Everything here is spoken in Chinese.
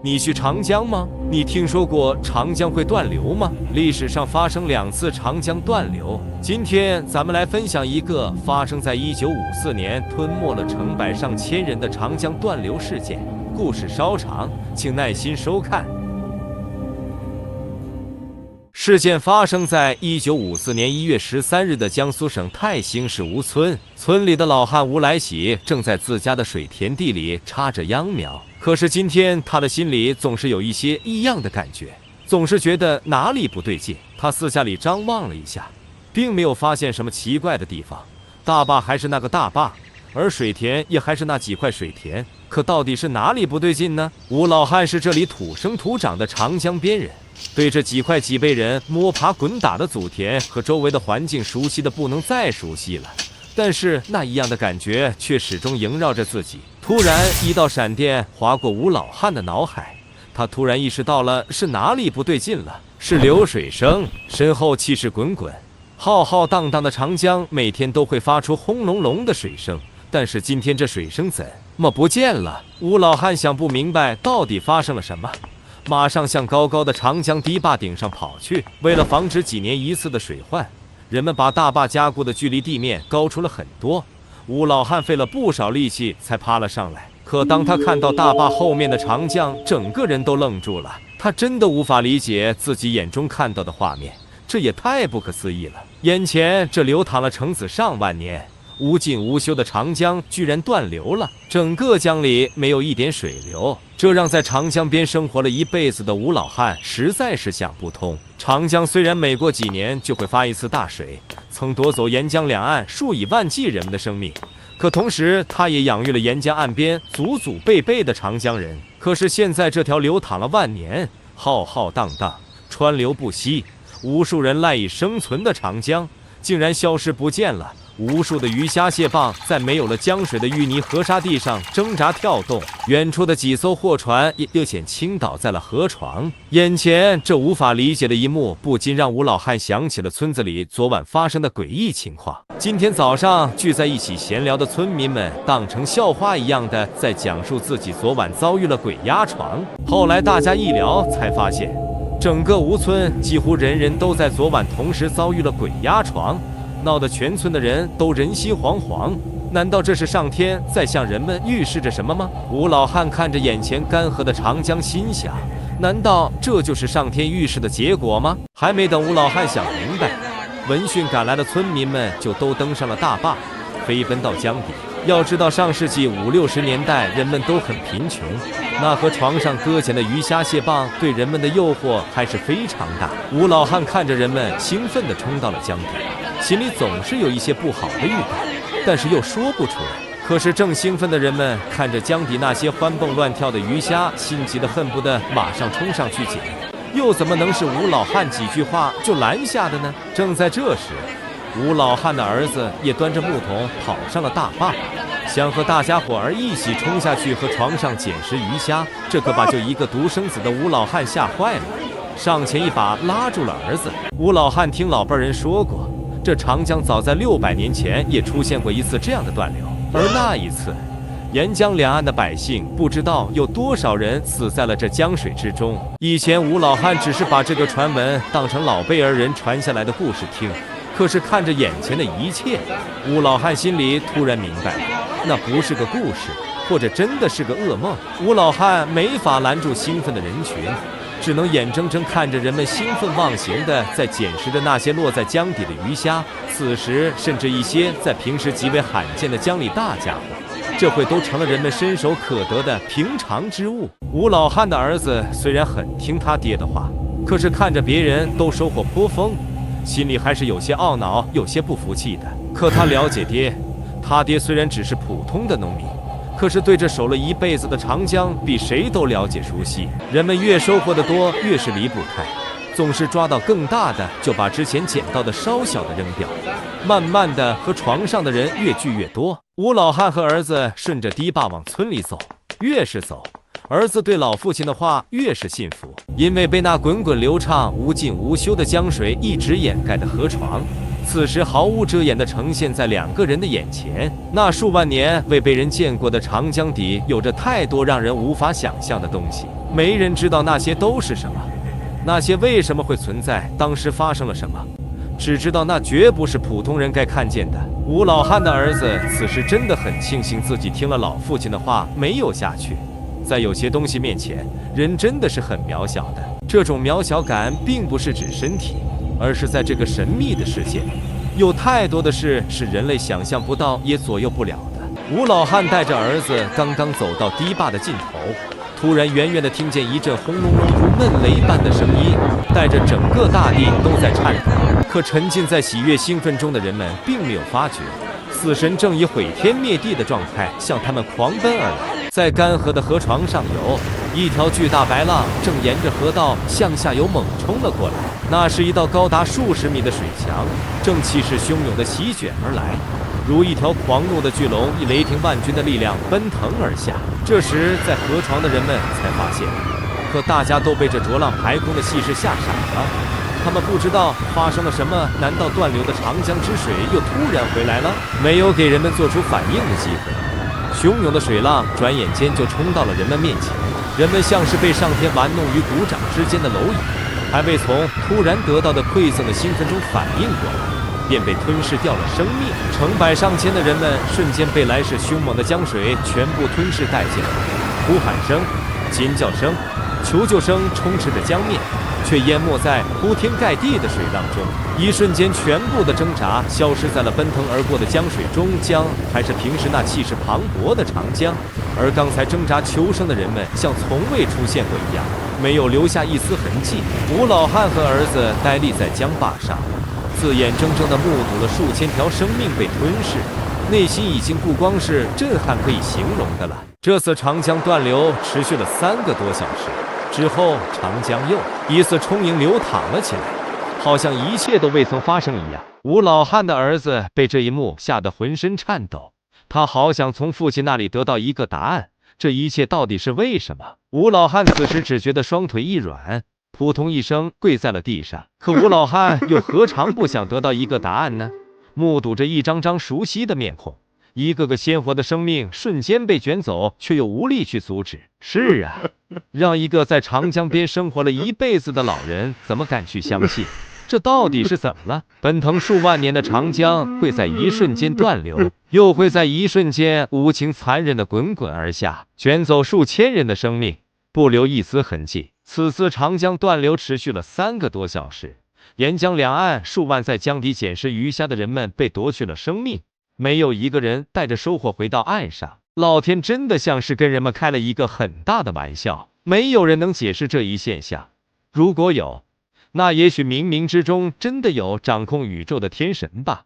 你去长江吗？你听说过长江会断流吗？历史上发生2次长江断流。今天咱们来分享一个发生在1954年，吞没了成百上千人的长江断流事件。故事稍长，请耐心收看。事件发生在1954年1月13日的江苏省泰兴市吴村，村里的老汉吴来喜正在自家的水田地里插着秧苗。可是今天他的心里总是有一些异样的感觉，总是觉得哪里不对劲。他四下里张望了一下，并没有发现什么奇怪的地方。大坝还是那个大坝，而水田也还是那几块水田，可到底是哪里不对劲呢？吴老汉是这里土生土长的长江边人，对这几块几被人摸爬滚打的祖田和周围的环境熟悉的不能再熟悉了，但是那一样的感觉却始终萦绕着自己。突然一道闪电划过吴老汉的脑海，他突然意识到了是哪里不对劲了，是流水声。身后气势滚滚、浩浩荡荡的长江每天都会发出轰隆隆的水声，但是今天这水声怎么不见了？吴老汉想不明白到底发生了什么，马上向高高的长江堤坝顶上跑去。为了防止几年一次的水患，人们把大坝加固的距离地面高出了很多。吴老汉费了不少力气才爬了上来，可当他看到大坝后面的长江，整个人都愣住了。他真的无法理解自己眼中看到的画面，这也太不可思议了。眼前这流淌了成子上万年、无尽无休的长江居然断流了，整个江里没有一点水流，这让在长江边生活了一辈子的吴老汉实在是想不通。长江虽然每过几年就会发一次大水，曾夺走沿江两岸数以万计人们的生命，可同时它也养育了沿江岸边祖祖辈辈的长江人。可是现在这条流淌了万年、浩浩荡荡、川流不息、无数人赖以生存的长江竟然消失不见了。无数的鱼虾蟹蚌在没有了江水的淤泥河沙地上挣扎跳动，远处的几艘货船也略显倾倒在了河床。眼前这无法理解的一幕，不禁让吴老汉想起了村子里昨晚发生的诡异情况。今天早上聚在一起闲聊的村民们，当成笑话一样的在讲述自己昨晚遭遇了鬼压床。后来大家一聊，才发现整个吴村几乎人人都在昨晚同时遭遇了鬼压床，闹得全村的人都人心惶惶。难道这是上天在向人们预示着什么吗？吴老汉看着眼前干涸的长江，心想：难道这就是上天预示的结果吗？还没等吴老汉想明白，闻讯赶来的村民们就都登上了大坝，飞奔到江底。要知道上世纪50、60年代人们都很贫穷，那和床上搁浅的鱼虾蟹蚌对人们的诱惑还是非常大。吴老汉看着人们兴奋地冲到了江底，心里总是有一些不好的预感，但是又说不出来。可是正兴奋的人们看着江底那些欢蹦乱跳的鱼虾，心急得恨不得马上冲上去捡，又怎么能是吴老汉几句话就拦下的呢？正在这时，吴老汉的儿子也端着木桶跑上了大坝，想和大家伙儿一起冲下去和床上捡拾鱼虾。这可把就一个独生子的吴老汉吓坏了，上前一把拉住了儿子。吴老汉听老辈人说过，这长江早在600年前也出现过一次这样的断流，而那一次沿江两岸的百姓不知道有多少人死在了这江水之中。以前吴老汉只是把这个传闻当成老辈儿人传下来的故事听，可是看着眼前的一切，吴老汉心里突然明白了，那不是个故事，或者真的是个噩梦。吴老汉没法拦住兴奋的人群，只能眼睁睁看着人们兴奋忘形的在捡拾着那些落在江底的鱼虾。此时甚至一些在平时极为罕见的江里大家伙，这会都成了人们伸手可得的平常之物。吴老汉的儿子虽然很听他爹的话，可是看着别人都收获颇丰，心里还是有些懊恼，有些不服气的。可他了解爹，他爹虽然只是普通的农民，可是对这守了一辈子的长江比谁都了解熟悉。人们越收获的多，越是离不开，总是抓到更大的就把之前捡到的稍小的扔掉，慢慢的和床上的人越聚越多。吴老汉和儿子顺着堤坝往村里走，越是走，儿子对老父亲的话越是信服，因为被那滚滚流畅、无尽无休的江水一直掩盖的河床，此时毫无遮掩地呈现在2个人的眼前。那数万年未被人见过的长江底，有着太多让人无法想象的东西。没人知道那些都是什么，那些为什么会存在，当时发生了什么。只知道那绝不是普通人该看见的。吴老汉的儿子此时真的很庆幸自己听了老父亲的话，没有下去。在有些东西面前，人真的是很渺小的。这种渺小感并不是指身体，而是在这个神秘的世界，有太多的事是人类想象不到也左右不了的。吴老汉带着儿子刚刚走到堤坝的尽头，突然远远地听见一阵轰隆隆如闷雷般的声音，带着整个大地都在颤抖。可沉浸在喜悦兴奋中的人们并没有发觉，死神正以毁天灭地的状态向他们狂奔而来。在干涸的河床上游，一条巨大白浪正沿着河道向下游猛冲了过来。那是一道高达数十米的水墙，正气势汹涌地席卷而来，如一条狂怒的巨龙，以雷霆万钧的力量奔腾而下。这时，在河床的人们才发现，可大家都被这浊浪排空的气势吓傻了。他们不知道发生了什么，难道断流的长江之水又突然回来了？没有给人们做出反应的机会，汹涌的水浪转眼间就冲到了人们面前。人们像是被上天玩弄于股掌之间的蝼蚁，还未从突然得到的馈赠的兴奋中反应过来，便被吞噬掉了生命。成百上千的人们瞬间被来势凶猛的江水全部吞噬殆尽了。呼喊声、尖叫声、求救声充斥着江面，却淹没在铺天盖地的水浪中。一瞬间，全部的挣扎消失在了奔腾而过的江水中。江还是平时那气势磅礴的长江，而刚才挣扎求生的人们像从未出现过一样，没有留下一丝痕迹。吴老汉和儿子呆立在江坝上，自眼睁睁地目睹了数千条生命被吞噬，内心已经不光是震撼可以形容的了。这次长江断流持续了3个多小时之后，长江又一次充盈流淌了起来，好像一切都未曾发生一样。吴老汉的儿子被这一幕吓得浑身颤抖，他好想从父亲那里得到一个答案，这一切到底是为什么？吴老汉此时只觉得双腿一软，扑通一声跪在了地上。可吴老汉又何尝不想得到一个答案呢？目睹着一张张熟悉的面孔，一个个鲜活的生命瞬间被卷走，却又无力去阻止。是啊，让一个在长江边生活了一辈子的老人怎么敢去相信？这到底是怎么了？奔腾数万年的长江会在一瞬间断流，又会在一瞬间无情残忍地滚滚而下，卷走数千人的生命，不留一丝痕迹。此次长江断流持续了3个多小时，沿江两岸数万在江底捡拾鱼虾的人们被夺去了生命，没有一个人带着收获回到岸上。老天真的像是跟人们开了一个很大的玩笑，没有人能解释这一现象。如果有，那也许冥冥之中真的有掌控宇宙的天神吧。